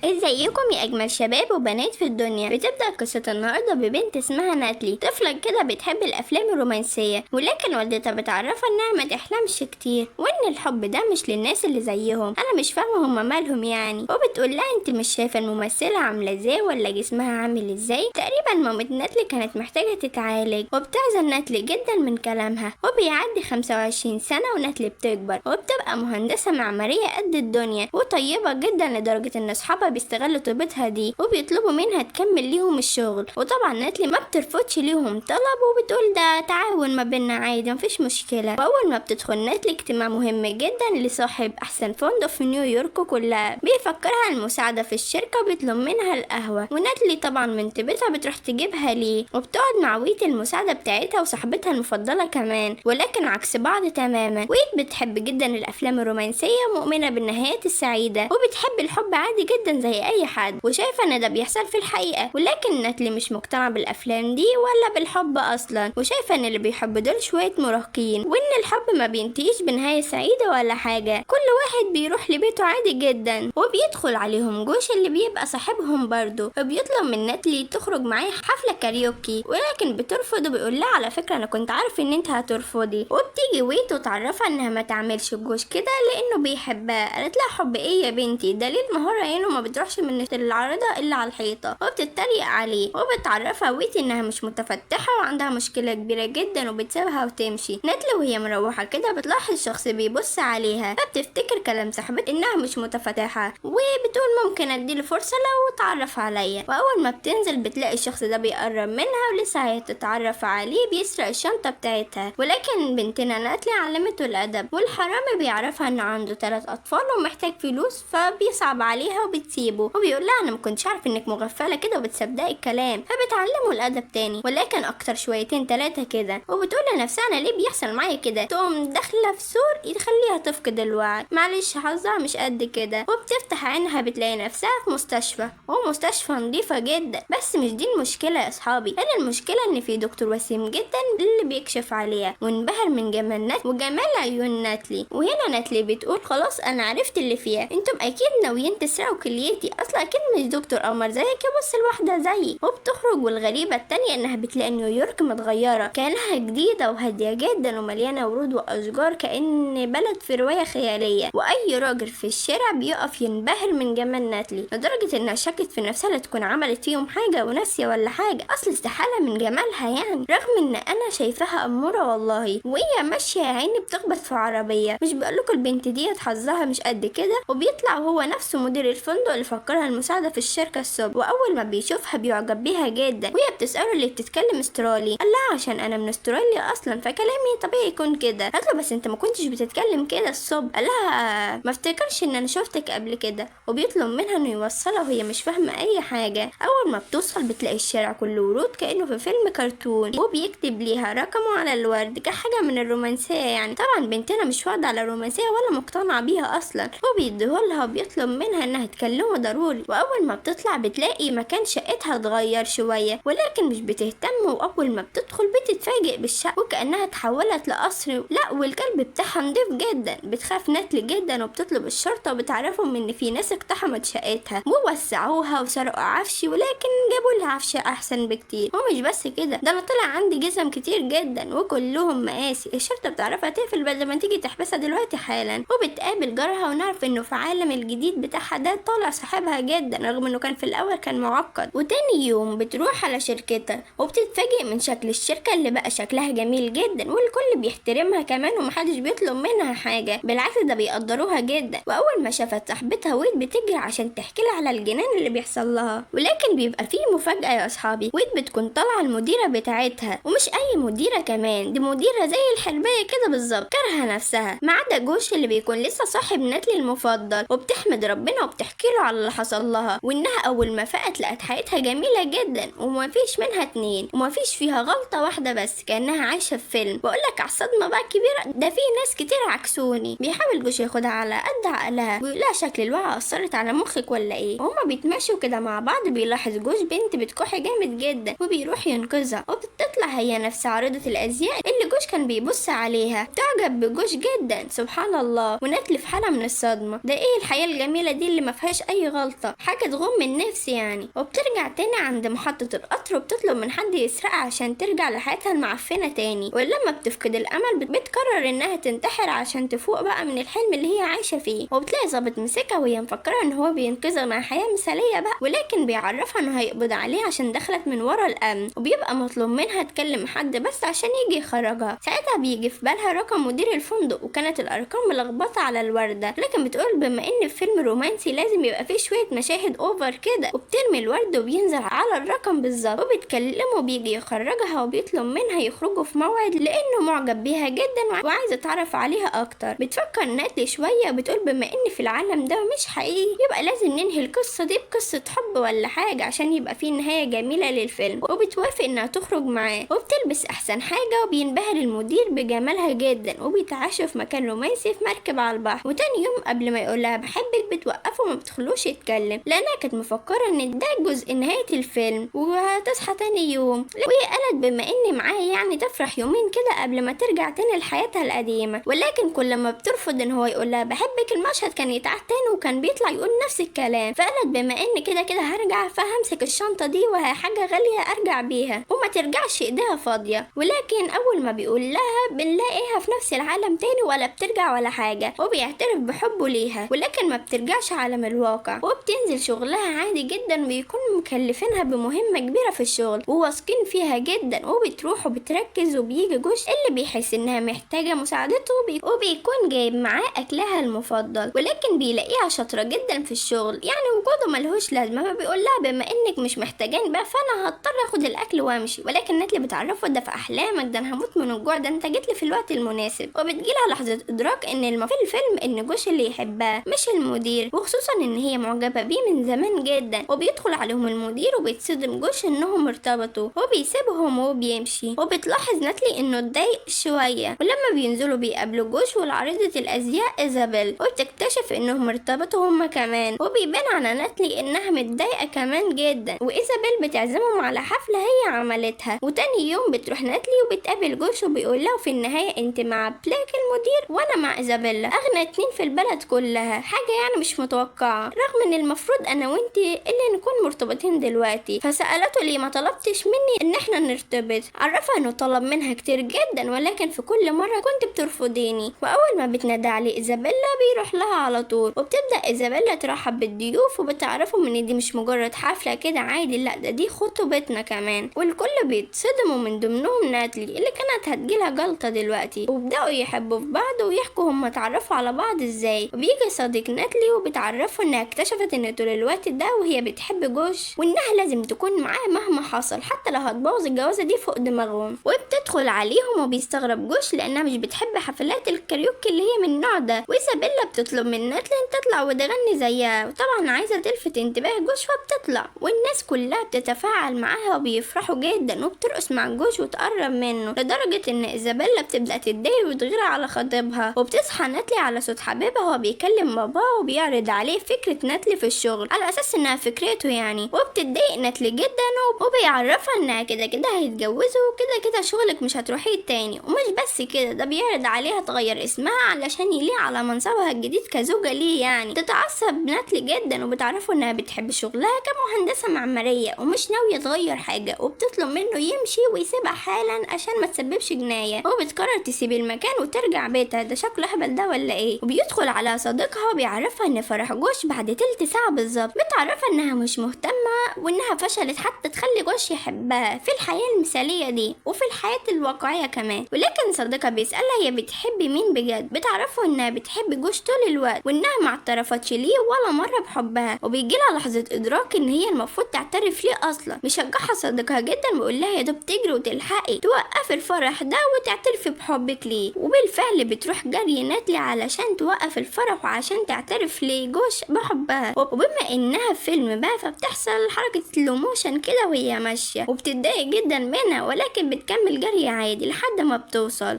ازيكم يا اجمل شباب وبنات في الدنيا. بتبدأ قصة النهاردة ببنت اسمها ناتلي، طفلة كده بتحب الافلام الرومانسية، ولكن والدتها بتعرفها انها ما تحلمش كتير وان الحب ده مش للناس اللي زيهم. انا مش فاهمة هما مالهم يعني. وبتقول لها انت مش شايفة الممثلة عاملة ازاي ولا جسمها عامل ازاي؟ تقريبا مامة ناتلي كانت محتاجة تتعالج، وبتعزل ناتلي جدا من كلامها. وبيعدي 25 سنة وناتلي بتكبر وبتبقى مهندسة معمارية قد الدنيا وطيبة جدا، لدرجة ان اصحابها بيستغلوا طيبتها دي وبيطلبوا منها تكمل ليهم الشغل. وطبعا ناتلي ما بترفضش ليهم طلب وبتقول ده تعاون ما بيننا عادي مفيش مشكله. واول ما بتدخل ناتلي اجتماع مهم جدا لصاحب احسن فندق في نيويورك كلها، بيفكرها المساعده في الشركه وبيطلب منها القهوه، وناتلي طبعا من طيبتها بتروح تجيبها ليه وبتقعد مع ويت المساعده بتاعتها وصاحبتها المفضله كمان. ولكن عكس بعض تماما، ويت بتحب جدا الافلام الرومانسيه ومؤمنه بالنهايات السعيده وبتحب الحب عادي جدا زي اي حد، وشايفه ان ده بيحصل في الحقيقه. ولكن ناتلي مش مقتنعه بالافلام دي ولا بالحب اصلا، وشايفه ان اللي بيحب دول شويه مراهقين، وان الحب ما بينتهيش بنهايه سعيده ولا حاجه. كل واحد بيروح لبيته عادي جدا، وبيدخل عليهم جوش اللي بيبقى صاحبهم برضه، وبيطلب من ناتلي تخرج معاه حفله كاريوكي، ولكن بترفض وبيقول لها على فكره انا كنت عارف ان انت هترفضي. وبتيجي ويت وتعرفها انها ما تعملش الجوش كده لانه بيحبها. قالت لها حب ايه يا بنتي، دليل مهاره عينه ما بتروحش من العارضة الا على الحيطة. وبتتريق عليه وبتعرفها ويت انها مش متفتحة وعندها مشكلة كبيرة جدا وبتسيبها وتمشي. ناتلي وهي مروحة كده بتلاحظ شخص بيبص عليها، فبتفتكر كلام صاحبتها انها مش متفتحة وبتقول ممكن اديله فرصة لو اتعرف عليا. واول ما بتنزل بتلاقي الشخص ده بيقرب منها ولسه هتتعرف عليه بيسرق الشنطة بتاعتها. ولكن بنتنا ناتلي علمته الادب، والحرامي بيعرفها انه عنده 3 اطفال ومحتاج فلوس، فبيصعب عليها وبتسيبه وبيقول لها انا ما كنتش عارف انك مغفله كده وبتصدقي الكلام، فبتعلمه الادب تاني ولكن اكتر شويتين 3 كده. وبتقول لنفسها انا ليه بيحصل معايا كده، تقوم داخله في سور يخليها تفقد الوعي، معلش حظها مش قد كده. وبتفتح عينها بتلاقي نفسها في مستشفى، ومستشفى نظيفه جدا. بس مش دي المشكله يا اصحابي، انا المشكله ان في دكتور وسيم جدا اللي بيكشف عليها، وانبهر من جمال ناتلي وجمال عيون ناتلي. وهنا ناتلي بتقول خلاص انا عرفت اللي فيها، انتم اكيد ناويين تسرقوا كليتي، اصلا اكيد مش دكتور قمر زيك يبص لواحده زيي. وبتخرج، والغريبه التانية انها بتلاقي نيويورك متغيره كانها جديده وهاديه جدا ومليانه ورود واشجار كأن بلد في روايه خياليه. واي راجل في الشارع بيقف ينبهر من جمال ناتلي لدرجه انها شكت في نفسها لا تكون عملت فيهم حاجه وناسيه ولا حاجه، اصل استحاله من جمالها يعني، رغم ان انا شايفاها اموره والله. وهي ماشيه يا عيني بتخبط في عربيه، مش بقولكوا البنت ديت حظها مش قد كده. وبيطلع هو نفسه مدير الفندق اللي فكرها المساعده في الشركه الصبح، واول ما بيشوفها بيعجب بيها جدا. وهي بتساله اللي بتتكلم استرالي، قال لها عشان انا من استراليا اصلا فكلامي طبيعي يكون كده. قالت له بس انت ما كنتش بتتكلم كده الصبح. قال لها ما افتكرش ان انا شفتك قبل كده. وبيطلب منها انه يوصلها وهي مش فاهمه اي حاجه. اول ما بتوصل بتلاقي الشارع كله ورود كانه في فيلم كرتون، وبيكتب ليها رقمه على الورد كحاجه من الرومانسيه يعني. طبعا بنتنا مش واخده على الرومانسيه ولا مقتنعه بيها اصلا، وبيديهولها وبيطلب منها انها تكلمه ضروري. واول ما بتطلع بتلاقي مكان شقتها اتغير شويه، ولكن مش بتهتم. واول ما بتدخل بتتفاجئ بالشقه وكانها اتحولت لقصر، لا والكلب بتاعها نضيف جدا. بتخاف ناتلي جدا وبتطلب الشرطه وبتعرفهم ان في ناس اقتحمت شقتها ووسعوها وسرقوا عفش، ولكن جابوا لها عفش احسن بكتير. ومش بس كده، ده انا طلع عندي جزم كتير جدا وكلهم مقاسي. الشرطه بتعرفها تقفل بدل ما تيجي تحبسها دلوقتي حالا. وبتقابل جارها ونعرف انه في عالم الجديد بتاعها ده طالع صاحبها جدا، رغم انه كان في الاول كان معقد. وتاني يوم بتروح على شركتها وبتتفاجئ من شكل الشركه اللي بقى شكلها جميل جدا، والكل بيحترمها كمان ومحدش بيطلب منها حاجه، بالعكس ده بيقدروها جدا. واول ما شافت صاحبتها ويت بتجري عشان تحكي لها على الجنان اللي بيحصل لها. ولكن بيبقى فيه مفاجاه يا اصحابي، ويت بتكون طالعه المديره بتاعتها، ومش اي مديره كمان، دي مديره زي الحربايه كده بالظبط، كارهه نفسها ما عدا جوش اللي بيكون لسه صاحب ناتلي المفضل. وبتحمد ربنا وبتحكي له على اللي حصل لها، وانها اول ما فقت لقت حياتها جميله جدا ومفيش منها 2 ومفيش فيها غلطه واحده بس، كانها عايشه في فيلم. بقول لك على الصدمه بقى كبيره، ده في ناس كتير عكسوني. بيحاول جوش ياخدها على قد عقلها ويقول لها شكل الوعي اثرت على مخك ولا ايه. وهما بيتمشوا كده مع بعض بيلاحظ جوش بنت بتكح جامد جدا وبيروح ينقذها، وبتطلع هي نفس عارضه الازياء اللي جوش كان بيبص عليها. تعجب بجوش جدا سبحان الله، وناتلي في حاله من الصدمه، ده ايه الحياه الجميله دي اللي ما فيهاش اي غلطة، حاجة تغم النفس يعني. وبترجع تاني عند محطة القطر وبتطلب من حد يسرقها عشان ترجع لحياتها المعفنة تاني. ولما بتفقد الامل بتقرر انها تنتحر عشان تفوق بقى من الحلم اللي هي عايشة فيه. وبتلاقي ظابط مسكها وهي مفكرة ان هو بينقذها مع حياة مثالية بقى، ولكن بيعرفها انه هيقبض عليه عشان دخلت من ورا الامن، وبيبقى مطلوب منها تكلم حد بس عشان يجي يخرجها. ساعتها بيجي في بالها رقم مدير الفندق، وكانت الارقام ملخبطة على الوردة، لكن بتقول بما ان فيلم رومانسي لازم يبقى فيه شوية مشاهد اوفر كده، وبترمي الورد وبينزل على الرقم بالظبط، وبتكلمه وبيجي يخرجها وبيطلب منها يخرجوا في موعد لانه معجب بيها جدا وعايز يتعرف عليها اكتر. بتفكر ناتلي شوية وبتقول بما ان في العالم ده مش حقيقي يبقى لازم ننهي القصة دي بقصة حب ولا حاجة عشان يبقى فيه نهاية جميلة للفيلم. وبتوافق انها تخرج معاه، وبتلبس احسن حاجة، وبينبهر المدير بجمالها جدا، وبيتعشوا في مكان رومانسي في مركب على البحر. وتاني يوم قبل ما يقولها بحبك بتوقفه وما بتخلوش يتكلم، لانها كانت مفكرة ان ده جزء نهاية الفيلم وهتصحى تاني يوم. وهي قالت بما اني معاه يعني تفرح يومين كده قبل ما ترجع تاني لحياتها القديمة، ولكن كل ما بترفض ان هو يقولها بحبك المشهد كان يتعاد تاني وكان بيطلع يقول نفس الكلام. فقالت بما ان كده هرجع فهمسك الشنطة دي وهي حاجة غالية ارجع بيها وما ترجعش ايديها فاضية. ولكن اول ما بيقول لها بنلاقيها في نفس العالم تاني ولا بترجع ولا حاجة، وبيعترف بحبه ليها، ولكن ما بترجعش عالم الواقع. وبتنزل شغلها عادي جدا، وبيكون مكلفينها بمهمة كبيرة في الشغل وواثقين فيها جدا، وبتروح وبتركز. وبيجي جوش اللي بيحس انها محتاجة مساعدته وبيكون جايب معاه اكلها المفضل، ولكن بيلاقيها شاطرة جدا في الشغل، يعني وجوده ملهوش لازمة. فبيقول لها بما انك مش محتاجين بقى فانا هضطر اخد الاكل وامشي، ولكن ناتلي بتعرفه ده في احلامك، ده انا هموت من الجوع، ده انت جيت لي في الوقت المناسب. وبتجيلها لحظة ادراك ان في الفيلم ان جوش اللي يحبها مش المدير، وخصوصا ان هي معجبة بيه من زمان جدا. وبيدخل عليهم المدير وبيتصدم جوش انهم ارتبطوا، وبيسيبهم وبيمشي. وبتلاحظ ناتلي انه اتضايق شوية، ولما بينزلوا بيقابلوا جوش والعارضة الازياء ايزابيل، وبتكتشف انهم ارتبطوا هما كمان. وبيبان على ناتلي انها متضايقة كمان جدا، وايزابيل بتعزمهم على حفلة هي عملتها. وتاني يوم بتروح ناتلي وبتقابل جوش وبيقول له في النهاية انت مع بلاك المدير وانا مع ايزابيلا، اغنى اتنين في البلد كلها، حاجة يعني مش متوقعة، رغم ان المفروض انا وانتي اللي نكون مرتبطين دلوقتي. فسألته ليه ما طلبتش مني ان احنا نرتبط، عرفها انه طلب منها كتير جدا ولكن في كل مرة كنت بترفضيني. واول ما بتنادى عليه ايزابيلا بيروح لها على طول، وبتبدأ ايزابيلا ترحب بالضيوف وبتعرفهم ان دي مش مجرد حفلة كده عادي، لا ده دي خطوبتنا كمان. والكل بيتصدموا من ضمنهم ناتلي اللي كانت هتجيلها جلطة دلوقتي، وبدأوا يحبوا في بعض ويحكوا هم اتعرفوا على بعض ازاي. وبيجي صديق ناتلي وبتعرفه انها اكتشفت ان طول الوقت ده وهي بتحب جوش، وانها لازم تكون معاه مهما حصل حتى لو هتبوظ الجوازة دي فوق دماغهم. وبتدخل عليهم وبيستغرب جوش لانها مش بتحب حفلات الكاريوكي اللي هي من النوع ده. وايزابيلا بتطلب من ناتلي ان تطلع وتغني زيها، وطبعا عايزة تلفت انتباه جوش فبتطلع، والناس كلها بتتفاعل معاها وبيفرحوا جدا وبترقص مع جوش وتقرب منه، لدرجة ان ايزابيلا بتبدأ تتضايق وتغير على خطيبها. وبتصحى ناتلي على صوت حبيبها وهو بيكلم باباه وبيعرض عليه فكرة ناتلي في الشغل على اساس انها فكرته يعني. وبتتضايق ناتلي جدا وبيعرفها انها كده هيتجوزوا وكده شغلك مش هتروحيه تاني. ومش بس كده، ده بيعرض عليها تغير اسمها علشان يليق على منصبها الجديد كزوجة ليه يعني. تتعصب ناتلي جدا وبتعرفه انها بتحب شغلها كمهندسة معمارية ومش ناوية تغير حاجة، وبتطلب منه يمشي ويسيبها حالا عشان ما تسببش جناية. وبتقرر تسيب المكان وترجع بيتها، ده شكله هبل ده ولا ايه. وبيدخل على صديقها وبيعرفها ان فرح جوش بعد تلت ساعة بالظبط، بتعرفها انها مش مهتمة وانها فشلت حتى تخلي جوش يحبها في الحياة المثالية دي وفي الحياة الواقعية كمان. ولكن صديقها بيسألها هي بتحب مين بجد، بتعرفه انها بتحب جوش طول الوقت وانها ما اعترفتش ليه ولا مرة بحبها. وبيجيلها لحظة ادراك ان هي المفروض تعترف ليه اصلا. بيشجعها صديقها جدا ويقول لها يا دوب تجري وتلحقي توقفي الفرح ده وتعترفي بحبك ليه. وبالفعل بتروح جري ناتلي علشان توقف الفرح وعشان تعترف لجوش بحبها. وبما انها في فيلم بقى فبتحصل حركة سلو موشن كده وهي ماشية، وبتتضايق جدا منها ولكن بتكمل جري عادي لحد ما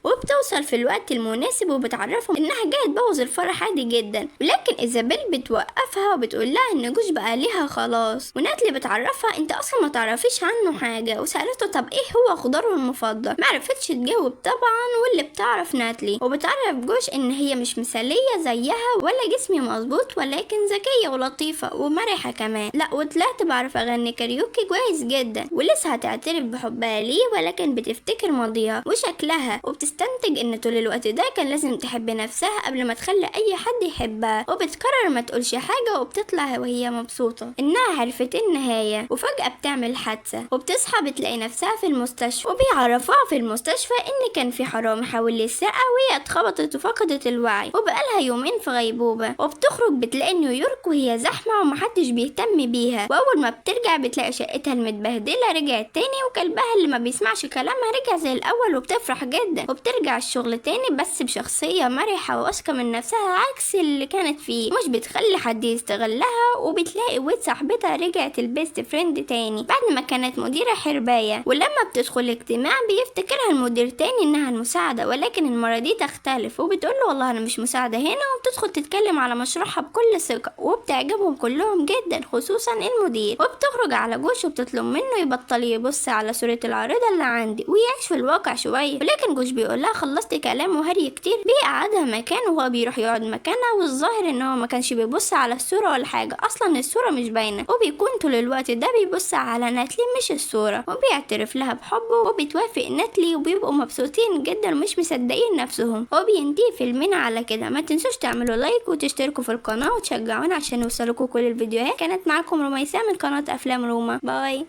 وبتوصل في الوقت المناسب وبتعرفهم انها جايه تبوظ الفرح عادي جدا. ولكن ايزابيل بتوقفها وبتقول لها ان جوش بقى ليها خلاص. وناتلي بتعرفها انت اصلا ما تعرفيش عنه حاجه، وسالته طب ايه هو خضاره المفضل، ما عرفتش تجاوب طبعا. واللي بتعرف ناتلي وبتعرف جوش ان هي مش مثاليه زيها ولا جسمي مظبوط ولكن ذكيه ذكية ولطيفة ومرحة كمان. لا وطلعت بعرف اغني كاريوكي كويس جدا، ولسه هتعترف بحبها ليه ولكن بتفتكر ماضيها وشكلها، وبتستنتج ان طول الوقت ده كان لازم تحب نفسها قبل ما تخلي اي حد يحبها، وبتقرر ما تقولش حاجة وبتطلع وهي مبسوطة انها عرفت النهاية. وفجأة بتعمل حادثة وبتصحى بتلاقي نفسها في المستشفى، وبيعرفوها في المستشفى ان كان في حرامي حاول السرقة وهي اتخبطت وفقدت الوعي وبقالها يومين في غيبوبة. وبتخرج بتلاقي نيويورك وهي زحمة ومحدش بيهتم بيها، واول ما بترجع بتلاقي شقتها المتبهدلة رجعت تاني، وكلبها اللي ما بيسمعش كلامها رجع زي الاول، وبتفرح جدا وبترجع الشغل تاني بس بشخصية مرحة وواثقة من نفسها عكس اللي كانت فيه، مش بتخلي حد يستغلها. وبتلاقي ويد صاحبتها رجعت البيست فريند تاني بعد ما كانت مديرة حرباية، ولما بتدخل اجتماع بيفتكرها المدير تاني انها المساعدة، ولكن المرة دي تختلف وبتقوله والله انا مش مساعدة هنا، وبتدخل تتكلم على مشروعها بكل ثقة وبتعجبهم كلهم جدا خصوصا المدير. وبتخرج على جوش وبتطلب منه يبطل يبص على صورة العارضة اللي عندي ويعيش في الواقع شوية، ولكن جوش بيقولها خلصت كلام وهري كتير، بيقعدها مكانه وهو بيروح يقعد مكانها، والظاهر ان هو ما كانش بيبص على الصورة ولا حاجة، اصلا الصورة مش باينة، وبيكون طول الوقت ده بيبص على ناتلي مش الصورة، وبيعترف لها بحبه وبتوافق ناتلي وبيبقوا مبسوطين جدا ومش مصدقين نفسهم. وبينتهي فيلمنا على كده. ما تنسوش تعملوا لايك وتشتركوا في القناة وتشجعونا عشان يوصلكوا كل الفيديوهات. كانت معاكم رميساء من قناة افلام روما. باي.